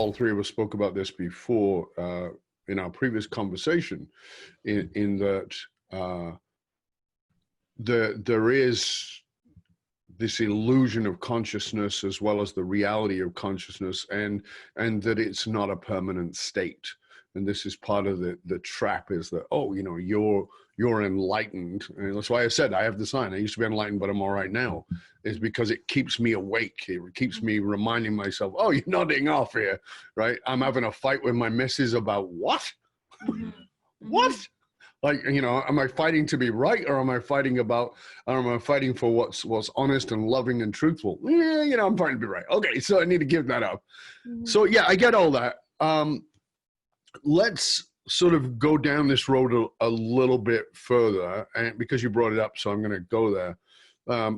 all three of us spoke about this before in our previous conversation, in that there is this illusion of consciousness as well as the reality of consciousness, and that it's not a permanent state. And this is part of the trap, is that, oh, you know, you're enlightened. And that's why I said I have the sign. I used to be enlightened, but I'm all right now. Is because it keeps me awake. It keeps me reminding myself, oh, you're nodding off here, right? I'm having a fight with my missus about what? What? Like, you know, am I fighting to be right, or am I fighting for what's honest and loving and truthful? Yeah, you know, I'm fighting to be right. Okay, so I need to give that up. So yeah, I get all that. Let's sort of go down this road a little bit further, and because you brought it up, so I'm going to go there.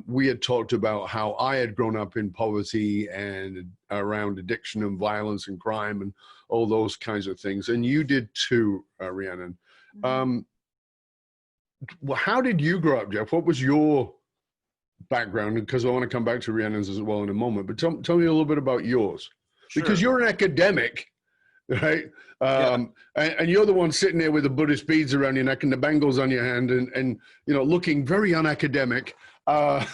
We had talked about how I had grown up in poverty and around addiction and violence and crime and all those kinds of things, and you did too, Rhiannon. Well, how did you grow up, Jeff? What was your background? Because I want to come back to Rhiannon's as well in a moment, but tell me a little bit about yours. Sure. Because you're an academic, right? And you're the one sitting there with the Buddhist beads around your neck and the bangles on your hand, and you know, looking very unacademic. And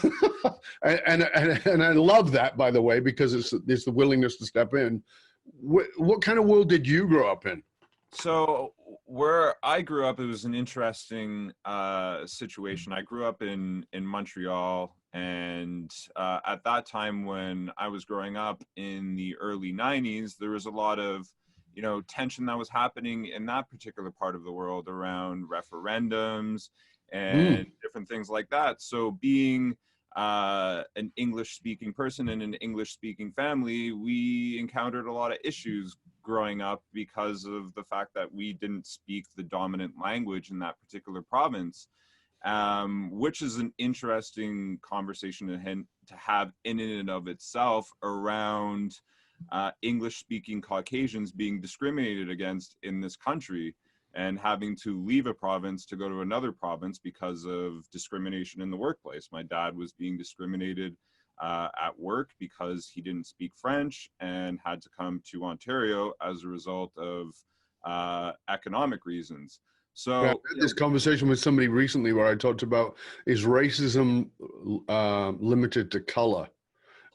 I love that, by the way, because it's the willingness to step in. What kind of world did you grow up in? So where I grew up, it was an interesting situation. I grew up in Montreal, and at that time when I was growing up in the early 90s, there was a lot of, you know, tension that was happening in that particular part of the world around referendums and different things like that. So being an English-speaking person in an English-speaking family, we encountered a lot of issues growing up because of the fact that we didn't speak the dominant language in that particular province, which is an interesting conversation to have in and of itself around English-speaking Caucasians being discriminated against in this country and having to leave a province to go to another province because of discrimination in the workplace. My dad was being discriminated at work because he didn't speak French and had to come to Ontario as a result of economic reasons. So I had this conversation with somebody recently where I talked about, is racism limited to color?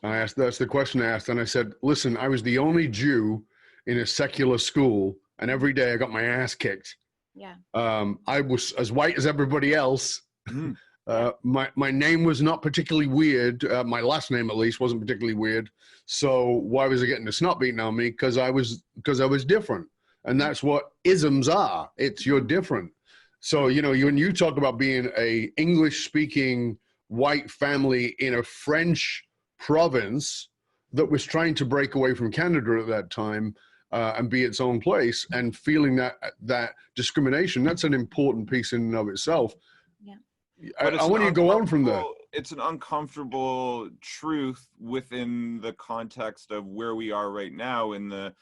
That's the question I asked. And I said, listen, I was the only Jew in a secular school, and every day I got my ass kicked. Yeah. I was as white as everybody else. My name was not particularly weird. My last name, at least, wasn't particularly weird. So why was I getting the snot beaten on me? Because I was different. And that's what isms are. It's you're different. So, you know, when you talk about being a English-speaking white family in a French province that was trying to break away from Canada at that time and be its own place, and feeling that discrimination, that's an important piece in and of itself. Yeah. I want you to go on from there. It's an uncomfortable truth within the context of where we are right now in the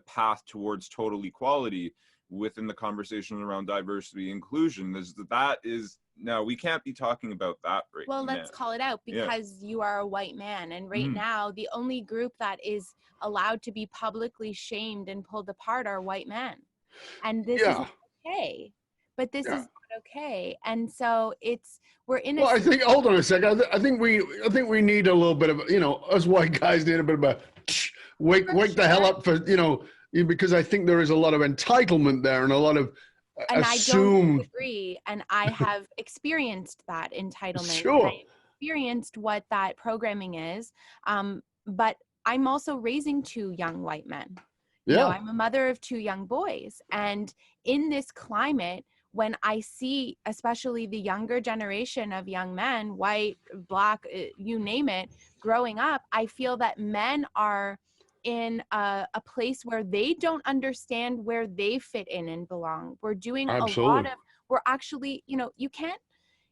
path towards total equality within the conversation around diversity inclusion. That is no, we can't be talking about that right now. Well, let's call it out, because you are a white man, and right now the only group that is allowed to be publicly shamed and pulled apart are white men, and this is okay. But this is not okay, and so we're in a. Well, I think, hold on a second. I think we need a little bit of, you know, us white guys need a bit of a wake the hell up, for, you know, because I think there is a lot of entitlement there and a lot of and assumed. I don't agree, and I have experienced that entitlement. Sure. I experienced what that programming is, but I'm also raising two young white men. You know, I'm a mother of two young boys, and in this climate, when I see, especially the younger generation of young men, white, black, you name it, growing up, I feel that men are in a place where they don't understand where they fit in and belong. We're doing a lot of, we're actually, you know,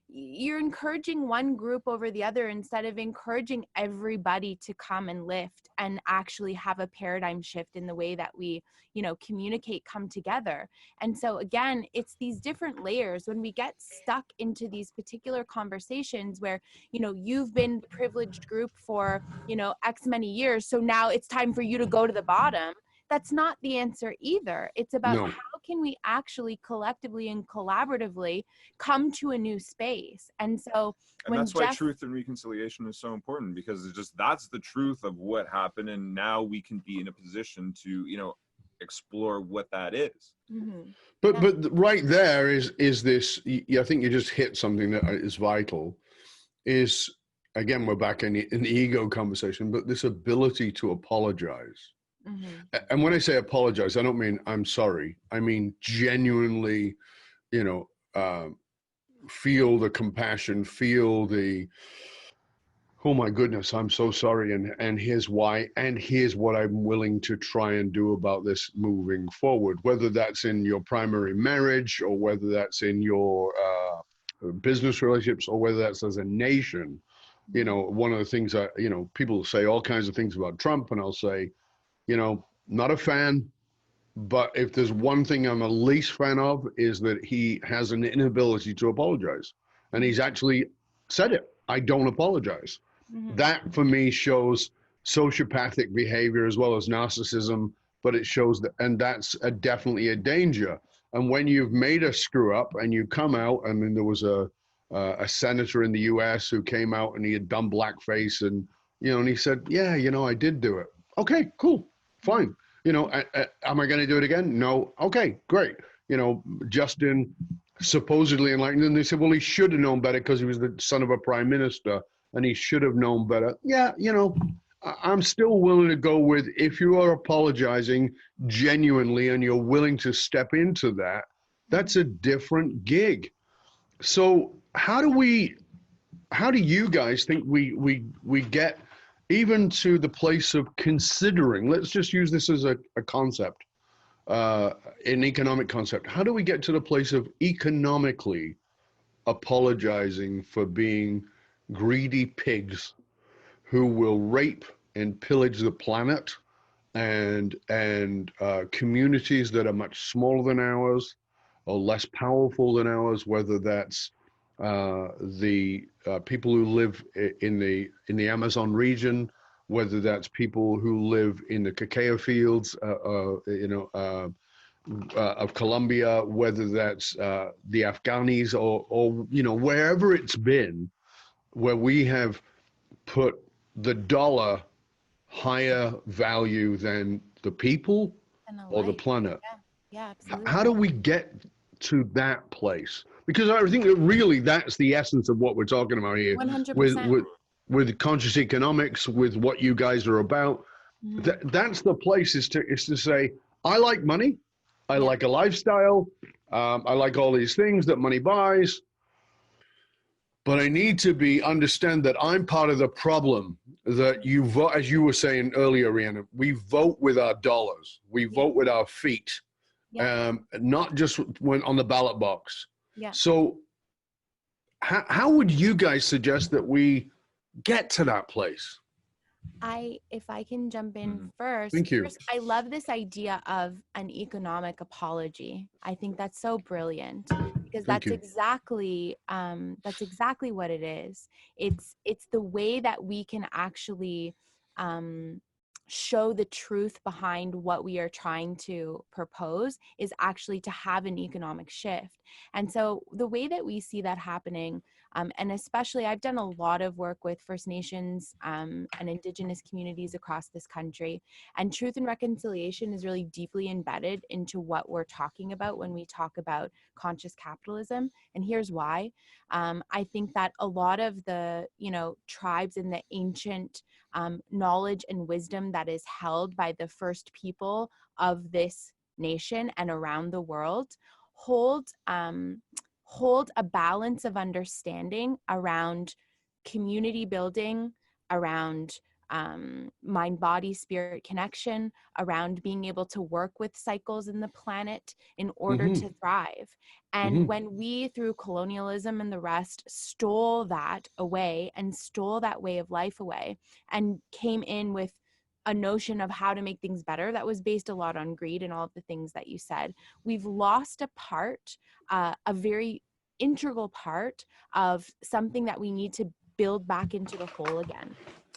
you're encouraging one group over the other instead of encouraging everybody to come and lift and actually have a paradigm shift in the way that we, you know, communicate, come together. And so again, it's these different layers. When we get stuck into these particular conversations where, you know, you've been the privileged group for, you know, X many years, so now it's time for you to go to the bottom. that's not the answer either. It's about No. how can we actually collectively and collaboratively come to a new space. And so And when that's why Jeff, truth and reconciliation is so important, because it's just, that's the truth of what happened, and now we can be in a position to, you know, explore what that is. Mhm. But Yeah. but right there is this. I think you just hit something that is vital. Is, again, we're back in the ego conversation, but this ability to apologize. Mhm. And when I say apologize, I don't mean I'm sorry. I mean genuinely, you know, feel the compassion, feel the, oh my goodness, I'm so sorry, and here's why, and here's what I'm willing to try and do about this moving forward, whether that's in your primary marriage or whether that's in your business relationships or whether that's as a nation. You know, one of the things that, you know, people say all kinds of things about Trump, and I'll say, you know, not a fan, but if there's one thing I'm a least fan of is that he has an inability to apologize. And he's actually said it. I don't apologize. Mhm. That for me shows sociopathic behavior as well as narcissism, but it shows that, and that's definitely a danger. And when you've made a screw up and you come out, I mean, there was a senator in the US who came out and he had done blackface, and, you know, and he said, yeah, you know, I did do it. Okay, cool, fine. You know, am I going to do it again? No. Okay, great. You know, Justin supposedly enlightened, and they said, well, he should have known better because he was the son of a prime minister and he should have known better. Yeah, you know, I'm still willing to go with, if you are apologizing genuinely and you're willing to step into that, that's a different gig. So how do you guys think we get even to the place of considering, let's just use this as a concept, an economic concept. How do we get to the place of economically apologizing for being greedy pigs who will rape and pillage the planet, and communities that are much smaller than ours or less powerful than ours, whether that's the people who live in the Amazon region, whether that's people who live in the cacao fields, of Colombia, whether that's the Afghanis or you know, wherever it's been, where we have put the dollar higher value than the people And a or the light. planet. Yeah. Yeah, absolutely. How do we get to that place? Because I think that really that's the essence of what we're talking about here 100%. with conscious economics, with what you guys are about. That's the place, is to say, I like money, I like a lifestyle, I like all these things that money buys, but I need to understand that I'm part of the problem. That you vote, as you were saying earlier, Rhiannon, we vote with our dollars, we vote with our feet, not just when on the ballot box. Yeah. So how would you guys suggest that we get to that place? If I can jump in first. Thank you. First, I love this idea of an economic apology. I think that's so brilliant, because Thank that's you. exactly what it is. It's the way that we can actually show the truth behind what we are trying to propose, is actually to have an economic shift. And so the way that we see that happening, and especially I've done a lot of work with First Nations and Indigenous communities across this country, and truth and reconciliation is really deeply embedded into what we're talking about when we talk about conscious capitalism. And here's why. I think that a lot of the, tribes in the ancient knowledge and wisdom that is held by the first people of this nation and around the world hold a balance of understanding around community building, around mind, body, spirit connection, around being able to work with cycles in the planet in order to thrive. And when we, through colonialism and the rest, stole that away and stole that way of life away and came in with a notion of how to make things better that was based a lot on greed and all of the things that you said, we've lost a very integral part of something that we need to build back into the whole again.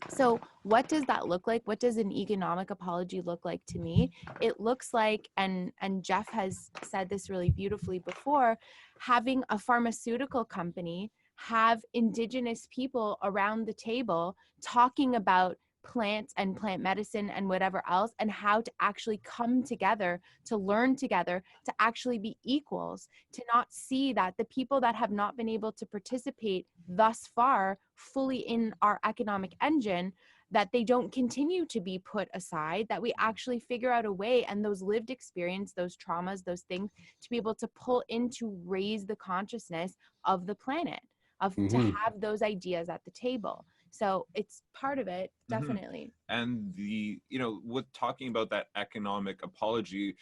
So what does that look like? What does an economic apology look like to me? It looks like, and Jeff has said this really beautifully before, having a pharmaceutical company have Indigenous people around the table talking about plants and plant medicine and whatever else, and how to actually come together, to learn together, to actually be equals, to not see that the people that have not been able to participate thus far fully in our economic engine, that they don't continue to be put aside, that we actually figure out a way, and those lived experience, those traumas, those things, to be able to pull in to raise the consciousness of the planet, of to have those ideas at the table. So it's part of it, definitely. And the, you know, with talking about that economic apology,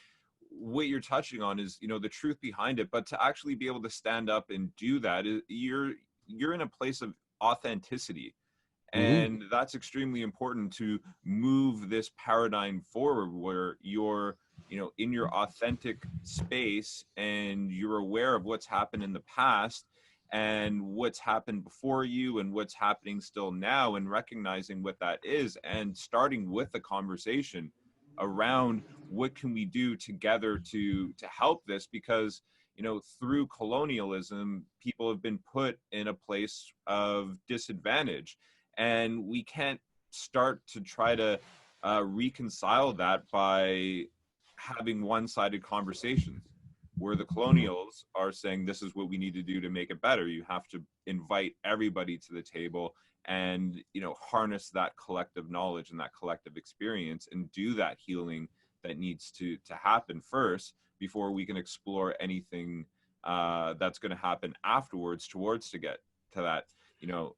what you're touching on is, you know, the truth behind it. But to actually be able to stand up and do that, you're in a place of authenticity. And that's extremely important to move this paradigm forward, where you're, you know, in your authentic space and you're aware of what's happened in the past and what's happened before you and what's happening still now, and recognizing what that is, and starting with a conversation around what can we do together to help this. Because, you know, through colonialism, people have been put in a place of disadvantage, and we can't start to try to reconcile that by having one-sided conversations where the colonials are saying this is what we need to do to make it better. You have to invite everybody to the table and, you know, harness that collective knowledge and that collective experience and do that healing that needs to happen first before we can explore anything that's going to happen afterwards towards to get to that, you know,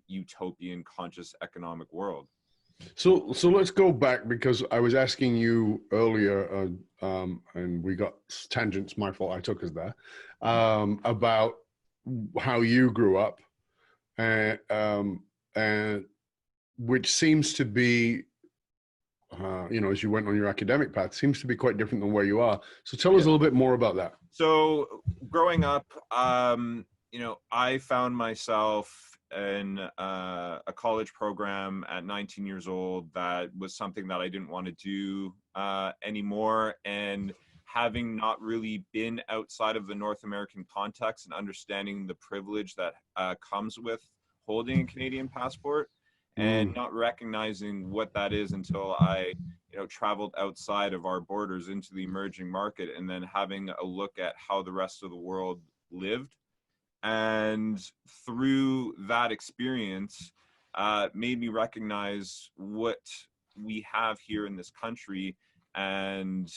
utopian conscious economic world. So let's go back, because I was asking you earlier, and we got tangents. My fault. I took us there, about how you grew up, and which seems to be, you know, as you went on your academic path, seems to be quite different than where you are. So tell us a little bit more about that. So growing up, you know, I found myself in a college program at 19 years old that was something that I didn't want to do anymore. And having not really been outside of the North American context and understanding the privilege that comes with holding a Canadian passport, and not recognizing what that is until I, you know, traveled outside of our borders into the emerging market, and then having a look at how the rest of the world lived. And through that experience, made me recognize what we have here in this country, and,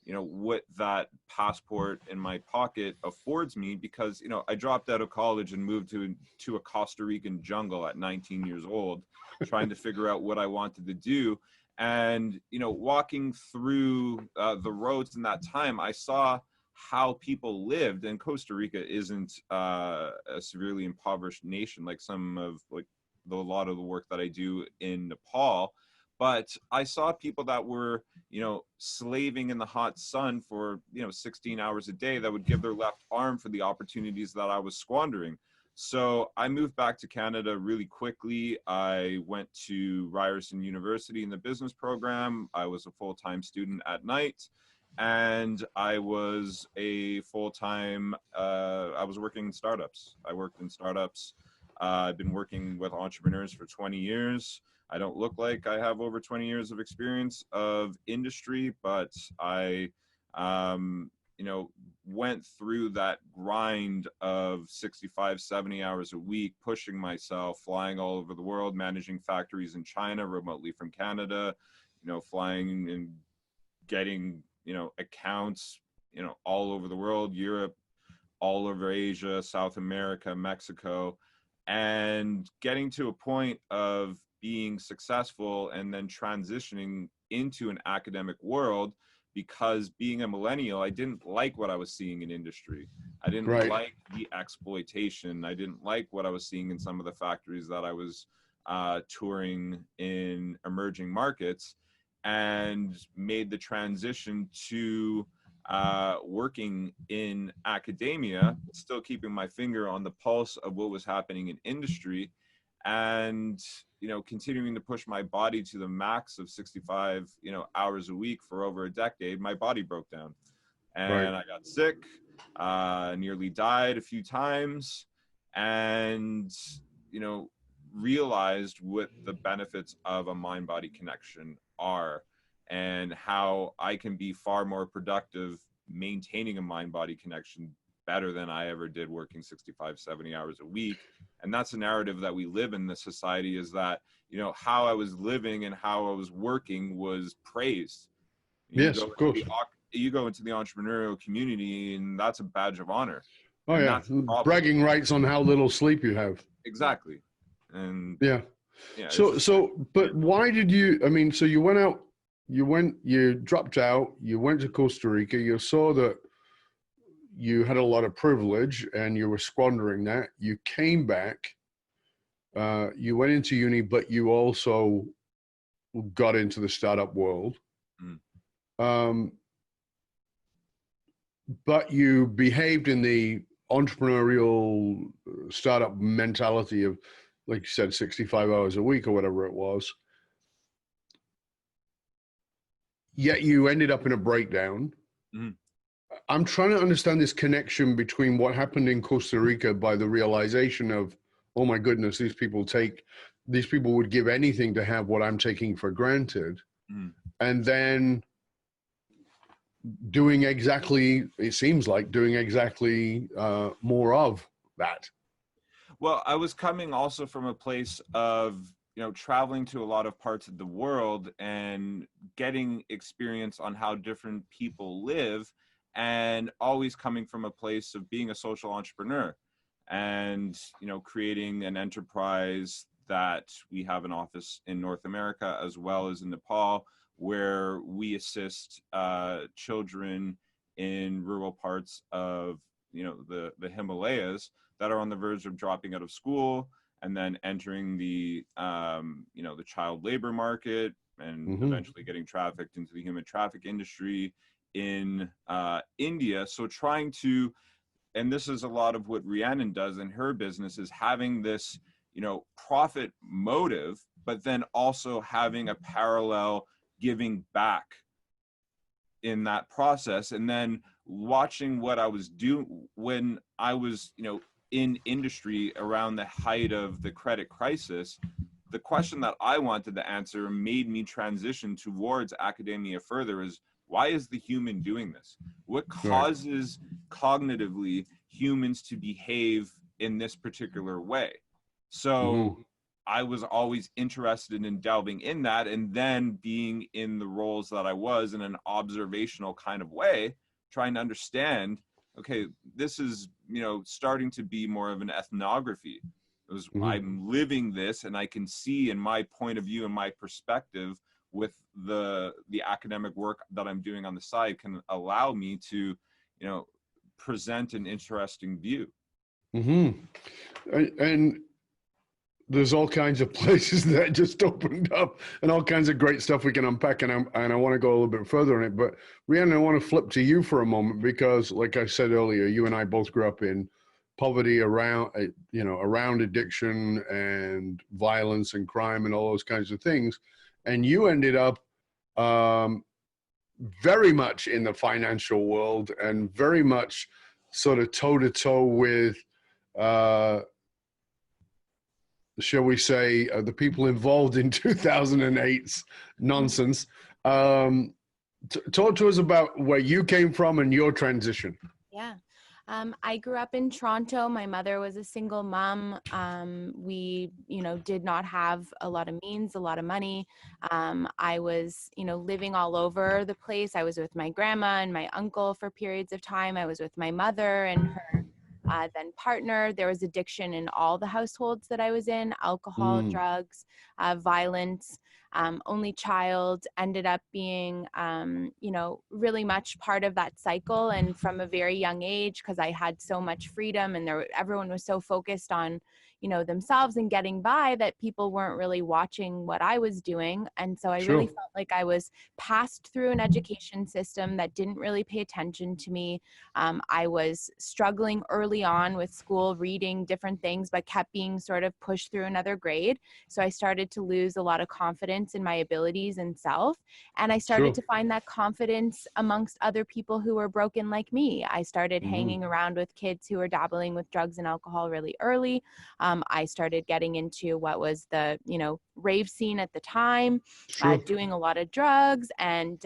you know, what that passport in my pocket affords me. Because, you know, I dropped out of college and moved to a Costa Rican jungle at 19 years old, trying to figure out what I wanted to do. And, you know, walking through the roads in that time, I saw how people lived. And Costa Rica isn't a severely impoverished nation like some of, like, a lot of the work that I do in Nepal. But I saw people that were, you know, slaving in the hot sun for, you know, 16 hours a day, that would give their left arm for the opportunities that I was squandering. So I moved back to Canada really quickly. I went to Ryerson University in the business program. I was a full-time student at night, and I was a full-time, I was working in startups. I worked in startups. I've been working with entrepreneurs for 20 years. I don't look like I have over 20 years of experience of industry, but I, you know, went through that grind of 65, 70 hours a week, pushing myself, flying all over the world, managing factories in China remotely from Canada, you know, flying and getting, you know, accounts, you know, all over the world, Europe, all over Asia, South America, Mexico, and getting to a point of being successful and then transitioning into an academic world. Because being a millennial, I didn't like what I was seeing in industry. I didn't like the exploitation. I didn't like what I was seeing in some of the factories that I was touring in emerging markets, and made the transition to working in academia, still keeping my finger on the pulse of what was happening in industry. and, continuing to push my body to the max of 65, hours a week for over a decade, my body broke down and I got sick, nearly died a few times, and, realized what the benefits of a mind-body connection are and how I can be far more productive maintaining a mind-body connection better than I ever did working 65, 70 hours a week. And that's a narrative that we live in this society, is that, how I was living and how I was working was praised. Yes, of course. You go into the entrepreneurial community and that's a badge of honor. Oh, and yeah. that's the problem. Bragging rights on how little sleep you have. Exactly. And yeah. But why did you, so you went out, you dropped out, you went to Costa Rica, you saw that you had a lot of privilege and you were squandering that. You came back, you went into uni, but you also got into the startup world. But you behaved in the entrepreneurial startup mentality of, like you said, 65 hours a week or whatever it was. Yet you ended up in a breakdown. I'm trying to understand this connection between what happened in Costa Rica by the realization of, oh my goodness, these people would give anything to have what I'm taking for granted. And then doing exactly, it seems like doing exactly more of that. Well, I was coming also from a place of, traveling to a lot of parts of the world and getting experience on how different people live, and always coming from a place of being a social entrepreneur and, creating an enterprise that we have an office in North America as well as in Nepal, where we assist children in rural parts of, the Himalayas that are on the verge of dropping out of school and then entering the, the child labor market and eventually getting trafficked into the human traffic industry in India. So trying to, and this is a lot of what Rhiannon does in her business, is having this, profit motive, but then also having a parallel giving back in that process. And then watching what I was doing when I was, in industry around the height of the credit crisis, the question that I wanted to answer made me transition towards academia further is, why is the human doing this? What causes cognitively humans to behave in this particular way? So I was always interested in delving in that, and then being in the roles that I was in an observational kind of way, trying to understand, okay, this is, starting to be more of an ethnography. It was, I'm living this, and I can see in my point of view and my perspective with the academic work that I'm doing on the side can allow me to, present an interesting view. And there's all kinds of places that just opened up and all kinds of great stuff we can unpack. And I want to go a little bit further on it. But Rhiannon, I want to flip to you for a moment, because like I said earlier, you and I both grew up in poverty around addiction and violence and crime and all those kinds of things. And you ended up very much in the financial world and very much sort of toe to toe with, shall we say, the people involved in 2008's nonsense. Talk to us about where you came from and your transition. Yeah. I grew up in Toronto. My mother was a single mom. We, did not have a lot of means, a lot of money. I was, living all over the place. I was with my grandma and my uncle for periods of time. I was with my mother and her then partner. There was addiction in all the households that I was in: alcohol, drugs, violence. Only child, ended up being, really much part of that cycle. And from a very young age, because I had so much freedom and everyone was so focused on, themselves and getting by, that people weren't really watching what I was doing. And so I really felt like I was passed through an education system that didn't really pay attention to me. I was struggling early early on with school, reading different things, but kept being sort of pushed through another grade. So I started to lose a lot of confidence in my abilities and self. And I started Sure. to find that confidence amongst other people who were broken like me. I started hanging around with kids who were dabbling with drugs and alcohol really early. I started getting into what was the, rave scene at the time, Sure. doing a lot of drugs and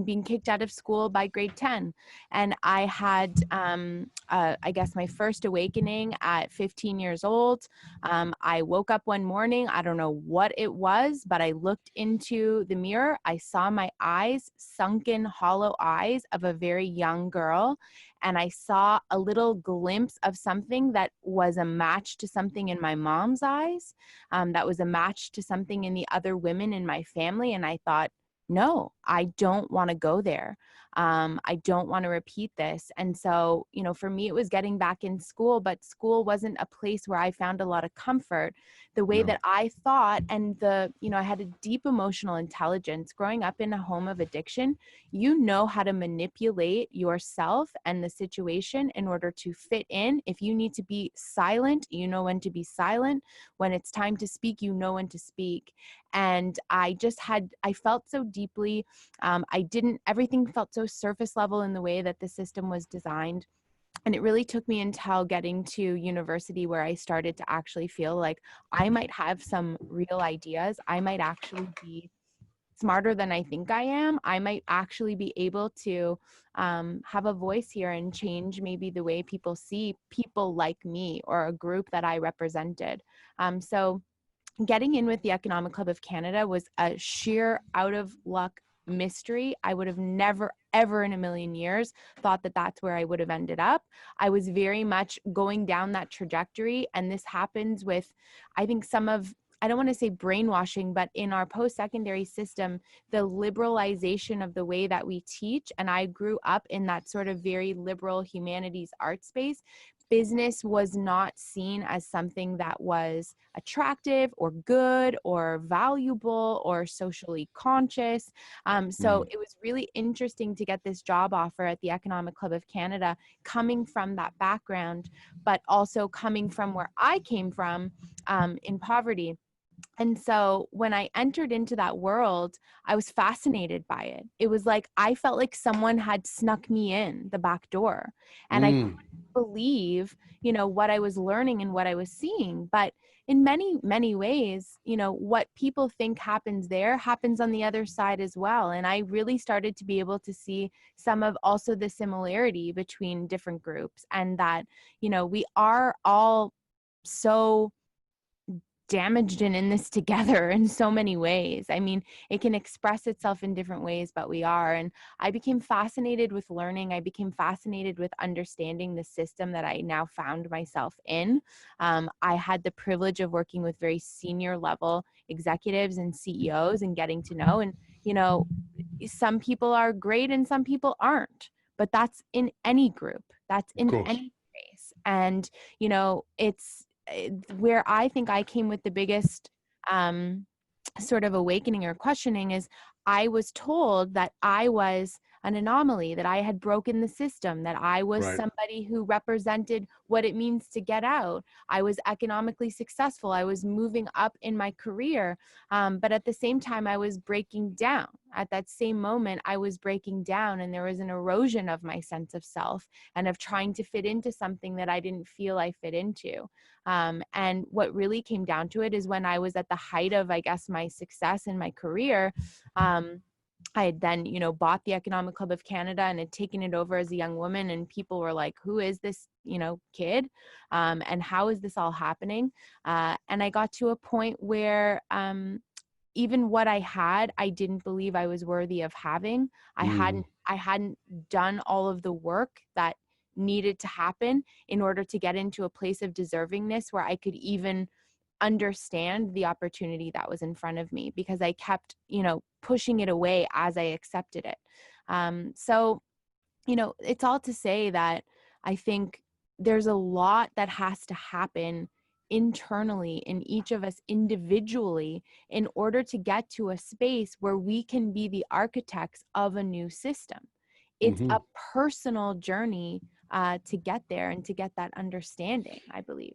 being kicked out of school by grade 10. And I had, I guess, my first awakening at 15 years old. I woke up one morning, I don't know what it was, but I looked into the mirror. I saw my eyes, sunken, hollow eyes of a very young girl. And I saw a little glimpse of something that was a match to something in my mom's eyes, that was a match to something in the other women in my family. And I thought, no, I don't want to go there. I don't want to repeat this. And so, for me, it was getting back in school, but school wasn't a place where I found a lot of comfort the way that I thought. And I had a deep emotional intelligence growing up in a home of addiction. You know how to manipulate yourself and the situation in order to fit in. If you need to be silent, you know when to be silent. When it's time to speak, you know when to speak. And I felt so deeply. Everything felt so surface level in the way that the system was designed. And it really took me until getting to university where I started to actually feel like I might have some real ideas. I might actually be smarter than I think I am. I might actually be able to have a voice here and change maybe the way people see people like me or a group that I represented. So getting in with the Economic Club of Canada was a sheer out of luck mystery. I would have never, ever in a million years thought that that's where I would have ended up. I was very much going down that trajectory. And this happens with, I think, I don't want to say brainwashing, but in our post-secondary system, the liberalization of the way that we teach. And I grew up in that sort of very liberal humanities art space. Business was not seen as something that was attractive or good or valuable or socially conscious. So it was really interesting to get this job offer at the Economic Club of Canada, coming from that background, but also coming from where I came from, in poverty. And so when I entered into that world, I was fascinated by it. It was like I felt like someone had snuck me in the back door. And I couldn't believe, what I was learning and what I was seeing. But in many, many ways, what people think happens there happens on the other side as well. And I really started to be able to see some of also the similarity between different groups, and that, we are all so damaged and in this together in so many ways. I mean, it can express itself in different ways, but we are. And I became fascinated with learning. I became fascinated with understanding the system that I now found myself in. I had the privilege of working with very senior level executives and CEOs and getting to know. And, some people are great and some people aren't, but that's in any group. That's in any space. And, it's where I think I came with the biggest sort of awakening or questioning is I was told that I was an anomaly, that I had broken the system, that I was somebody who represented what it means to get out. I was economically successful. I was moving up in my career. But at the same time, I was breaking down. At that same moment, I was breaking down, and there was an erosion of my sense of self and of trying to fit into something that I didn't feel I fit into. And what really came down to it is when I was at the height of, I guess, my success in my career, I had then, bought the Economic Club of Canada and had taken it over as a young woman, and people were like, who is this, kid? And how is this all happening? And I got to a point where, even what I had, I didn't believe I was worthy of having. I hadn't done all of the work that needed to happen in order to get into a place of deservingness where I could even understand the opportunity that was in front of me, because I kept, pushing it away as I accepted it. So, it's all to say that I think there's a lot that has to happen internally in each of us individually in order to get to a space where we can be the architects of a new system. It's a personal journey to get there and to get that understanding, I believe.